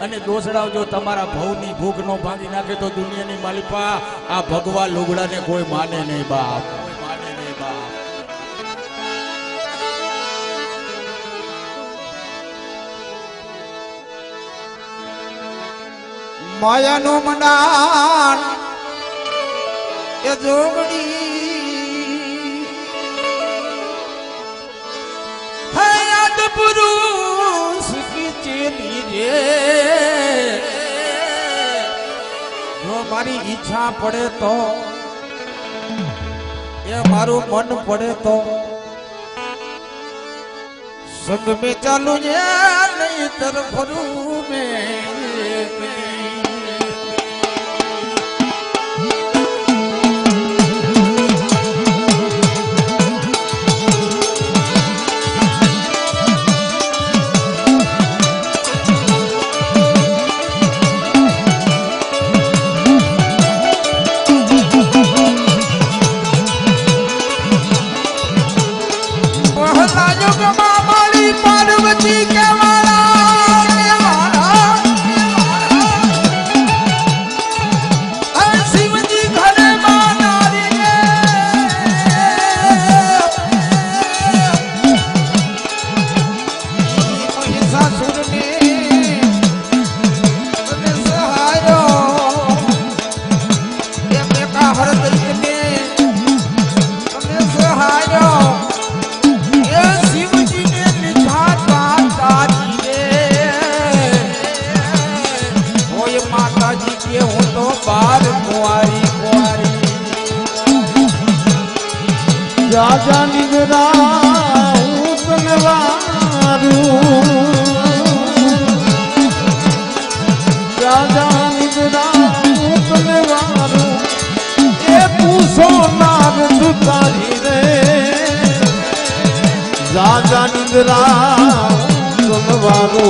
અને દોસડાઓ જો તમારા ભવની ભૂખ નો ભાંગી નાખે તો દુનિયાની માલિપા આ ભગવા લુગડાને કોઈ માને નહીં બાપ, કોઈ માને નહીં બાપ. માયાનું મંડાણ એ જોગડી હયાત પુરુષ કી ચેલી રે. જો મારી ઈચ્છા પડે તો એ મારું મન પડે તો સંગ में ચાલુ જે નહીં તરફરું મેં. पार्वती के शिव जी घरे महिषासुर ने सहायो हरदत्त ने सहायो माताजी के हूँ तो बार कुआरी कुआरी राजा निगरा तनवारू राजा निगरा तनवारू ये पूछो नार तुतारी रे राजा निगरा तनवारू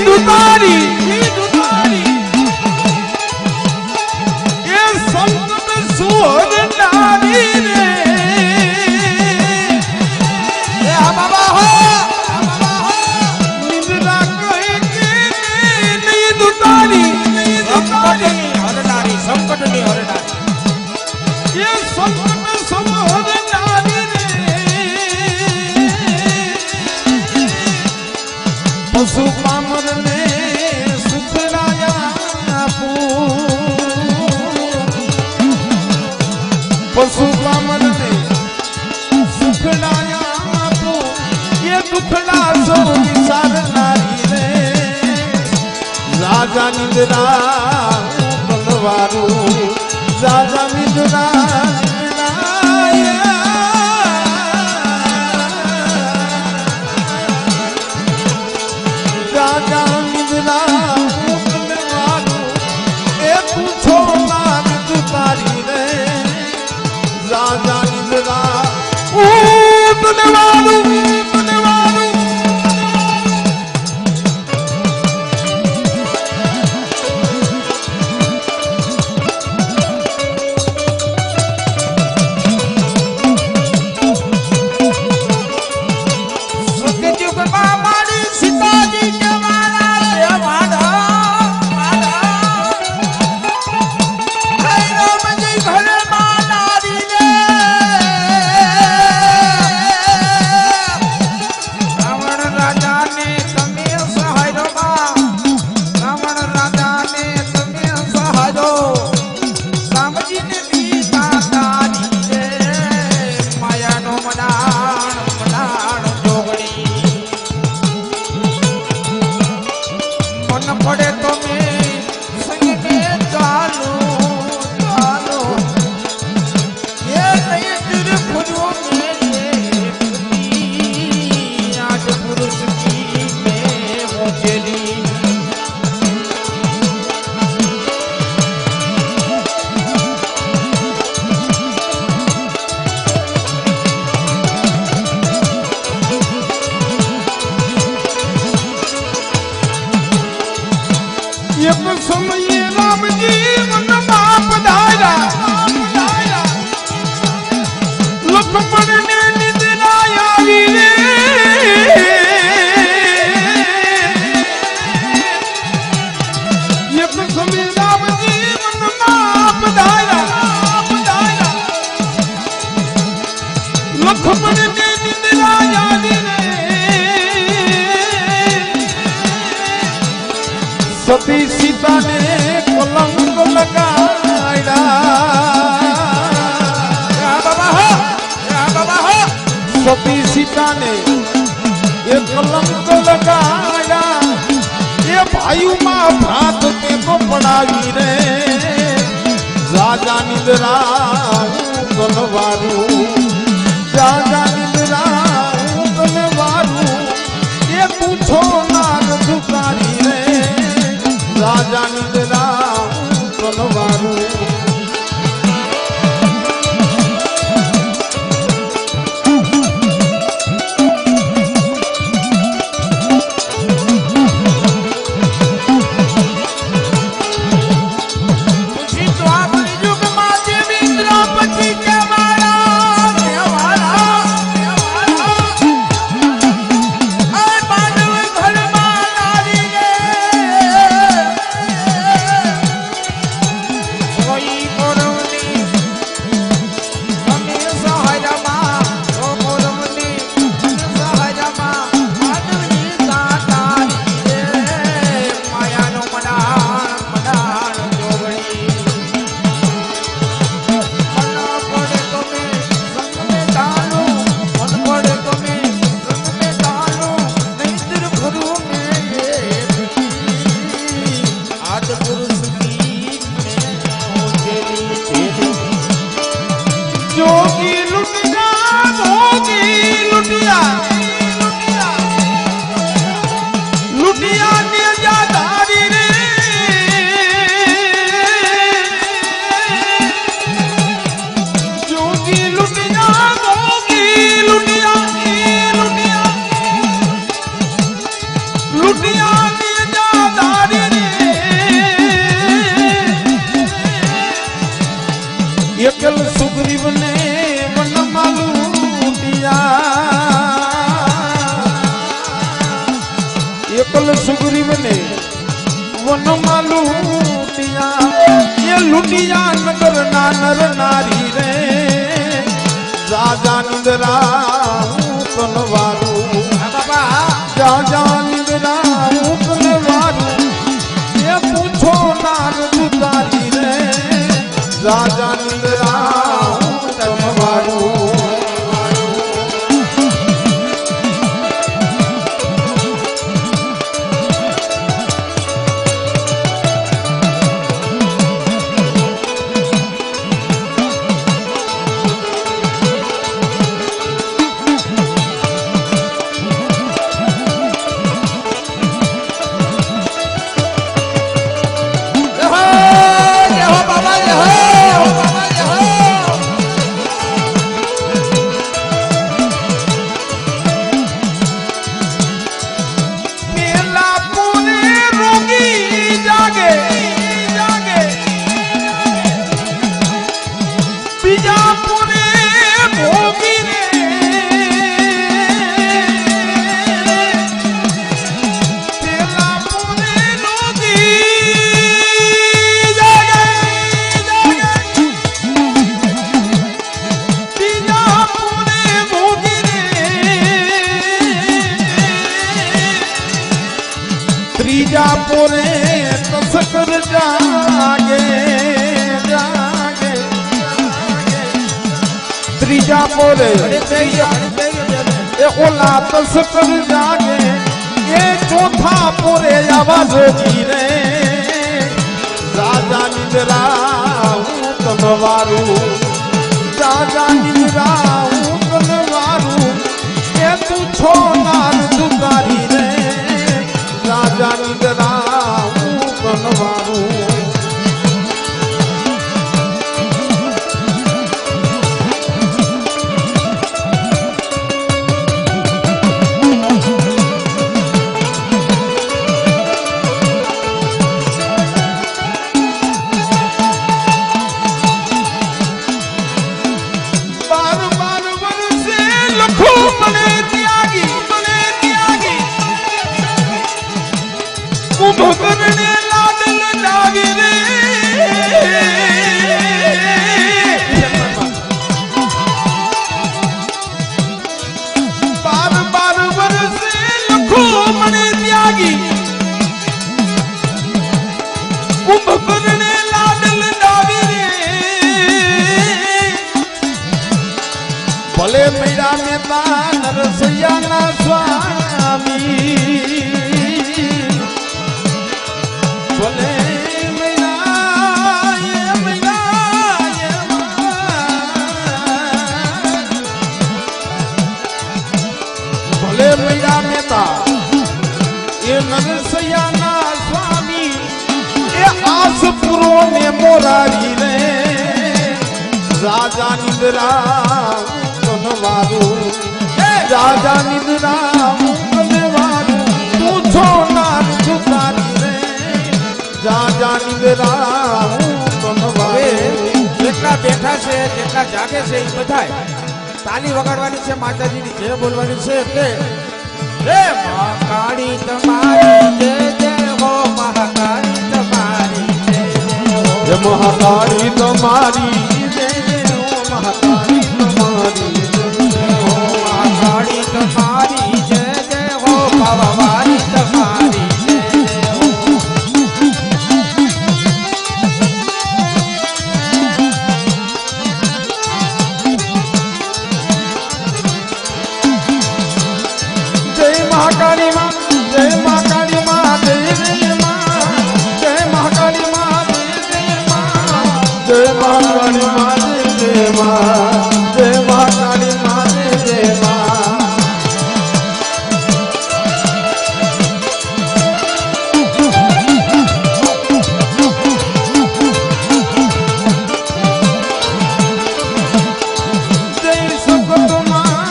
दुतारी ये संत में सोर नारी रे बाबा हो निंद्रा कोई के नहीं दुतारी संकटनी हरनारी ये संत में सोर नारी रे पशु पामर ने पशु पामन ने सुखलाया तो ये दुखला सो निसार नारी रे राजा निंद्रा तलवारू राजा निंद्रा राजा निंद्रा तलवारू ये पूछो नाम तुतारी रे राजा निंद्रा तलवारू तलवारू સતી સીતાને કલંક લગાડ્યા સતી સીતાને એ કલંક લગાડ્યા એ ભાઈમાં ભ્રાત તે તો પડાવી રે રાજા નિદ્રા કલવારું રાજા નિદ્રા કલવારું એ પૂછો નાગ દુકારી રે રાજા નિદ્રા કલવારું એકલ સુગ્રીવ ને વનમાં લૂટિયા એકલ સુગ્રીવ ને વનમાં લૂટિયા એ લૂટિયા નગર ના નર નારી રે રાજા નિદ્રા કલવારું રાજા નિદ્રા કલવારું એ પૂછો નાર દુતારી રે રાજા નિદ્રા કલવારું ત્રીજા પોરે તસ્કર જાગે જાગે ત્રીજા પોરે એ ઓલા તસ્કર જાગે એ ચોથા પોરે આવા જોગી રે રાજા નિદ્રા કલવારું રાજા નિદ્રા કલવારું એ તું છો નાર દુકારી રે રાજા નિદ્રા કલવારું બાર વર્ષે લખો મને ત્યાગી મને ને મોરારી રે રાજા નિદ્રા કનવારું રાજા નિદ્રા કનવારું તું છો નાર છુતારી રે રાજા નિદ્રા કનવારું જેટલા બેઠા છે જેટલા જાગે છે એ બધાય તાલી વગાડવાની છે, માતાજીની જય બોલવાની છે એટલે હે મહાકાળી તમારી જય જય હો, મહાકાળી તમારી જય જય હો, મહાકાળી તમારી જય જય હો, મહાકાળી તમારી જય જય હો, મહાકાળી તમારી જય જય હો, ભવવારી તમારી જય જય હો. જય મહાકાળી માં જય મહાકાળી માં જય જય માં જય મહાકાળી માં જય જય માં જય મહાકાળી માં જય જય માં જય મહાકાળી માં જય જય માં જય સકત માં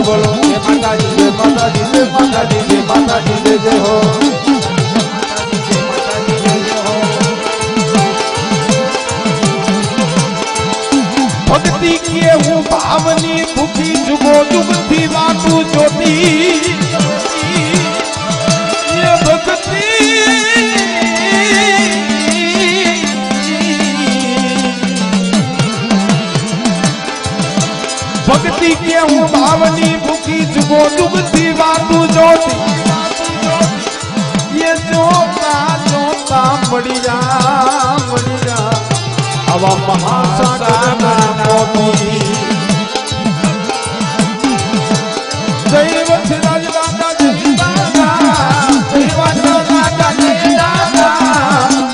બોલો જય માતાજી જય માતાજી જય માતાજી જય માતાજી જય જય હો ભક્તિ કે હું ભાવની ભૂખી જુગો જુગથી વાતું જોતી ये भक्ति ભક્તિ કે હું ભાવની ભૂખી જુગો જુગથી વાતું જોતી ये જોતા જોતા મળી જા આવા મહાસાગરના મોતી જય વત્સરાજ દાદા જય દાદા જય વત્સરાજ દાદા જય દાદા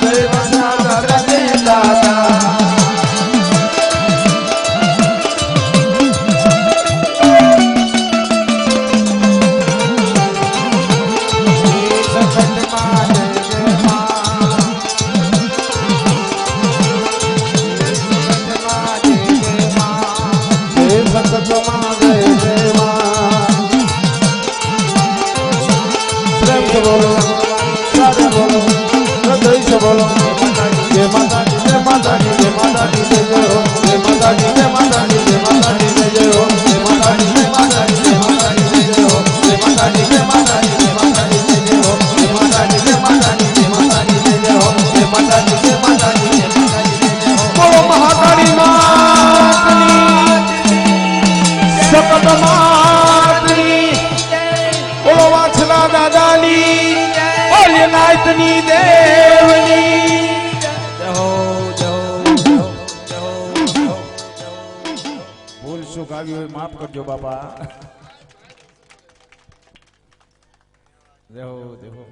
જય વત્સરાજ દાદા જય દાદા બોલો સારે બોલો હૃદય से બોલો જય માતાજી જય માતાજી જય માતાજી જય જય હો જય માતાજી જય માતાજી જય માતાજી જય જય હો જય માતાજી જય માતાજી જય માતાજી જય જય હો જય માતાજી જય માતાજી જય માતાજી જય જય હો જય માતાજી જય માતાજી જય માતાજી જય જય હો જય માતાજી જય માતાજી જય માતાજી જય જય હો બોલો મહાકાળી માતની સકત માતની બોલો વાછલા દાદાની ઓલિયનાથની દેવની જય હો જય હો જય હો જય હો જય હો. ભૂલ ચૂક આવી હોય માફ કરજો બાપા. જય હો જય હો.